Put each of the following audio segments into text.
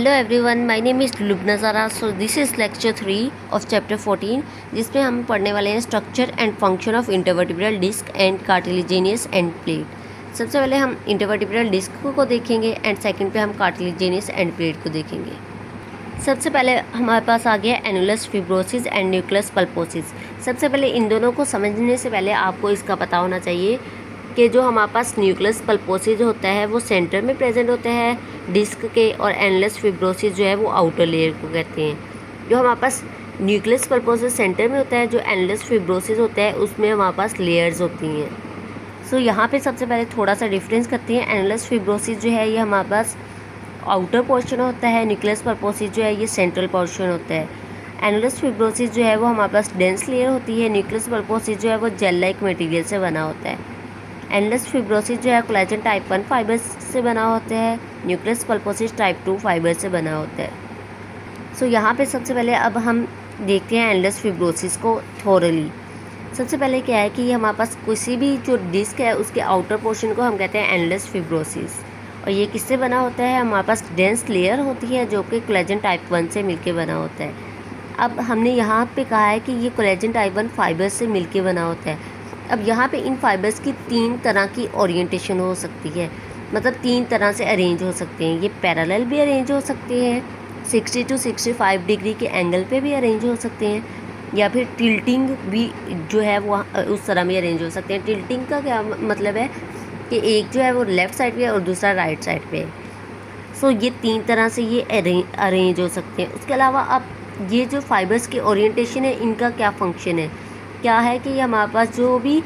Hello everyone, my name is Lubna Zara. So this is lecture 3 of chapter 14, जिसमें हम पढ़ने वाले हैं structure and function of intervertebral disc and cartilaginous end plate. सबसे पहले हम इंटरवर्टिब्रल डिस्क को देखेंगे एंड सेकंड पे हम कार्टिलेजिनियस एंड प्लेट को देखेंगे। सबसे पहले हमारे पास आ गया एनुलस फिब्रोसिस एंड न्यूक्लियस पल्पोसिस। सबसे पहले इन दोनों को समझने से पहले आपको इसका पता होना चाहिए कि जो हमारे पास न्यूक्लियस पल्पोसिस होता है वो सेंटर में प्रेजेंट होता है डिस्क के, और एनुलस फिब्रोसिस जो है वो आउटर लेयर को कहते हैं। जो हमारे पास न्यूक्लियस पल्पोसिस सेंटर में होता है, जो एनुलस फिब्रोसिस होता है उसमें हमारे पास लेयर्स होती हैं। सो यहाँ पे सबसे पहले थोड़ा सा डिफरेंस करते हैं। एनुलस फिब्रोसिस जो है ये हमारे पास आउटर पोर्शन होता है, न्यूक्लियस पल्पोसिस जो है ये सेंट्रल पोर्शन होता है। एनुलस फिब्रोसिस जो है वो हमारे पास डेंस लेयर होती है, न्यूक्लियस पल्पोसिस जो है वो जेल लाइक मटेरियल से बना होता है। एनुलस फिब्रोसिस जो है कोलेजन टाइप 1 फाइबर से बना होता है, न्यूक्लियस पल्पोसिस टाइप 2 फाइबर से बना होता है। सो यहाँ पे सबसे पहले अब हम देखते हैं एनुलस फिब्रोसिस को थोरली। सबसे पहले क्या है कि ये हमारे पास किसी भी जो डिस्क है उसके आउटर पोर्शन को हम कहते हैं एनुलस फिब्रोसिस, और ये किससे बना होता है? हमारे पास डेंस लेयर होती है जो कि कोलेजन टाइप 1 से मिलके बना होता है। अब हमने यहाँ पे कहा है कि ये कोलेजन टाइप 1 फाइबर से मिलके बना होता है। अब यहाँ पे इन फाइबर्स की 3 तरह की ओरिएंटेशन हो सकती है, मतलब 3 तरह से अरेंज हो सकते हैं। ये पैरेलल भी अरेंज हो सकते हैं, 60 to 65 डिग्री के एंगल पे भी अरेंज हो सकते हैं, या फिर टिल्टिंग भी जो है वो उस तरह भी अरेंज हो सकते हैं। टिल्टिंग का क्या मतलब है कि एक जो है वो लेफ़्ट साइड पे है और दूसरा राइट साइड पे है। सो ये 3 तरह से ये अरेंज हो सकते हैं। उसके अलावा अब ये जो फाइबर्स की ओरिएंटेशन है इनका क्या फंक्शन है, क्या है कि हमारे पास जो भी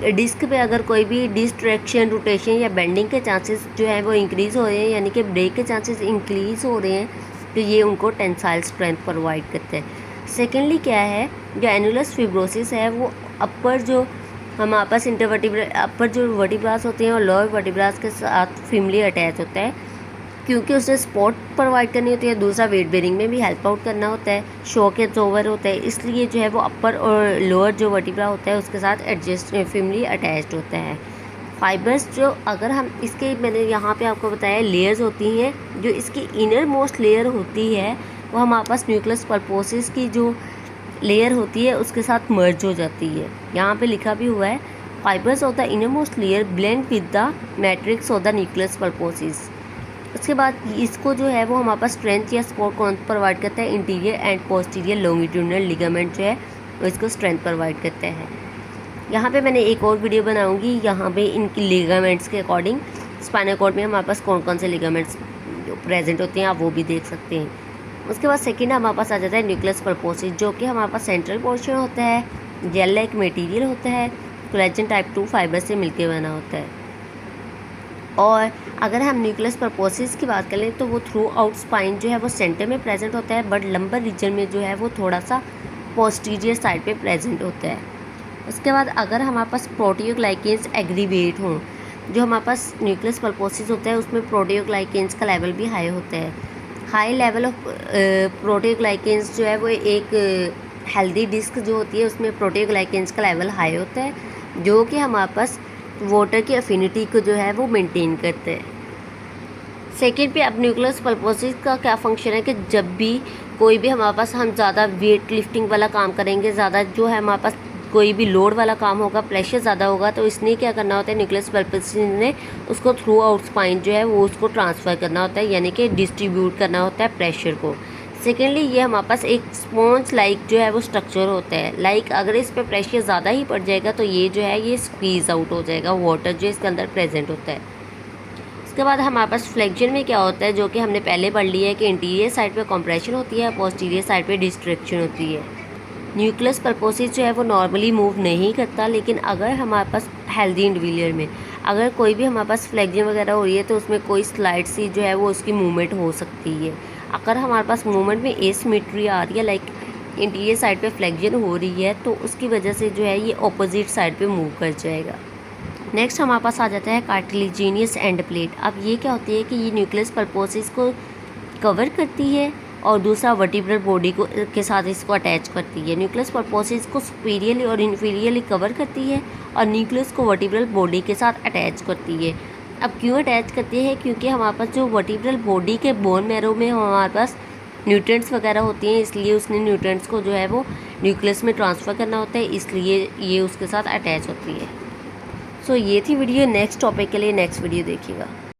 डिस्क पे अगर कोई भी डिस्ट्रैक्शन, रोटेशन या बेंडिंग के चांसेस जो है वो इंक्रीज़ हो रहे हैं, यानी कि ब्रेक के चांसेस इंक्रीज़ हो रहे हैं, तो ये उनको टेंसाइल स्ट्रेंथ प्रोवाइड करते हैं। सेकेंडली क्या है, जो एनुलस फिब्रोसिस है वो अपर जो हमारे पास इंटरवर्टिब्रल अपर जो वर्टिब्रास होते हैं और लोअर वर्टिब्रास के साथ फिमली अटैच होता है, क्योंकि उसे सपोर्ट प्रोवाइड करनी होती है। दूसरा वेट बेरिंग में भी हेल्प आउट करना होता है, शॉक एब्जॉर्बर होता है, इसलिए जो है वो अपर और लोअर जो वर्टिब्रा होता है उसके साथ एडजस्ट फिमली अटैच्ड होता है। फाइबर्स जो अगर हम इसके मैंने यहाँ पे आपको बताया लेयर्स होती हैं, जो इसकी इनर मोस्ट लेयर होती है वो हमारे पास न्यूक्लियस पल्पोसिस की जो लेयर होती है उसके साथ मर्ज हो जाती है। यहाँ पे लिखा भी हुआ है, fibres of the inner most layer blend with the matrix of the nucleus pulposus. उसके बाद इसको जो है वो हमारे पास स्ट्रेंथ या सपोर्ट कौन प्रोवाइड करता है? Interior and posterior longitudinal ligament जो है वो इसको स्ट्रेंथ प्रोवाइड करते हैं। यहाँ पे मैंने एक और वीडियो बनाऊँगी, यहाँ पे इनकी लिगामेंट्स के अकॉर्डिंग स्पाइनल कॉर्ड में हमारे पास कौन कौन से लिगामेंट्स प्रेजेंट होते हैं, आप वो भी देख सकते हैं। उसके बाद सेकेंड हमारे पास आ जाता है न्यूक्लियस पल्पोसिस, जो कि हमारे पास सेंट्रल पोर्शन होता है, जेल लाइक मटेरियल होता है, कोलेजन टाइप 2 फाइबर से मिलके बना होता है। और अगर हम न्यूक्लियस पल्पोसिस की बात करें तो वो थ्रू आउट स्पाइन जो है वो सेंटर में प्रेजेंट होता है, बट लंबर रीजन में जो है वो थोड़ा सा पोस्टीरियर साइड पे प्रेजेंट होता है। उसके बाद अगर हमारे पास प्रोटियोग्लाइकेन्स एग्रीवेट हों, जो हमारे पास न्यूक्लियस पल्पोसिस होता है उसमें प्रोटियोग्लाइकेन्स का लेवल भी हाई होता है। हाई लेवल ऑफ प्रोटियोग्लाइकेन्स जो है वो एक हेल्दी डिस्क जो होती है उसमें प्रोटियोग्लाइकेन्स का लेवल हाई होता है, जो कि हमारे पास वाटर की अफिनिटी को जो है वो मेंटेन करते हैं। सेकेंड पे अब न्यूक्लियस पल्पोसिस का क्या फंक्शन है कि जब भी कोई भी हमारे पास हम ज़्यादा वेट लिफ्टिंग वाला काम करेंगे, ज़्यादा जो है हमारे पास कोई भी लोड वाला काम होगा, प्रेशर ज़्यादा होगा, तो इसने क्या करना होता है, न्यूक्लियस पल्पोसिस ने उसको थ्रू आउट स्पाइन जो है वो उसको ट्रांसफ़र करना होता है, यानी कि डिस्ट्रीब्यूट करना होता है प्रेशर को। सेकेंडली ये हमारे पास एक स्पॉन्ज लाइक जो है वो स्ट्रक्चर होता है। लाइक अगर इस पर प्रेशर ज़्यादा ही पड़ जाएगा तो ये जो है ये स्क्वीज़ आउट हो जाएगा वाटर जो इसके अंदर प्रेजेंट होता है। उसके बाद हमारे पास फ्लेक्शन में क्या होता है, जो कि हमने पहले पढ़ लिया है कि इंटीरियर साइड पे कंप्रेशन होती है, पोस्टीरियर साइड पे डिस्ट्रैक्शन होती है। न्यूक्लियस पल्पोसिस जो है वो नॉर्मली मूव नहीं करता, लेकिन अगर हमारे पास हेल्दी इंडिविजुअल में अगर कोई भी हमारे पास फ्लेक्शन वगैरह हो रही है तो उसमें कोई स्लाइड सी जो है वो उसकी मूवमेंट हो सकती है। अगर हमारे पास मूवमेंट में एसिमेट्री आ रही है, लाइक इंटीरियर साइड पे फ्लेक्शन हो रही है, तो उसकी वजह से जो है ये ऑपोजिट साइड पे मूव कर जाएगा। नेक्स्ट हमारे पास आ जाता है कार्टिलेजिनियस एंड प्लेट। अब ये क्या होती है कि ये न्यूक्लियस पल्पोसिस को कवर करती है और दूसरा वर्टिब्रल बॉडी को के साथ इसको अटैच करती है। न्यूक्लियस पल्पोसिस को सुपीरियरली और इन्फीरियरली कवर करती है और न्यूक्लियस को वर्टिब्रल बॉडी के साथ अटैच करती है। अब क्यों अटैच करते हैं, क्योंकि हमारे पास जो वर्टिब्रल बॉडी के बोन मैरो में हमारे पास न्यूट्रिएंट्स वगैरह होती हैं, इसलिए उसने न्यूट्रिएंट्स को जो है वो न्यूक्लियस में ट्रांसफ़र करना होता है, इसलिए ये उसके साथ अटैच होती है। सो ये थी वीडियो। नेक्स्ट टॉपिक के लिए नेक्स्ट वीडियो देखिएगा।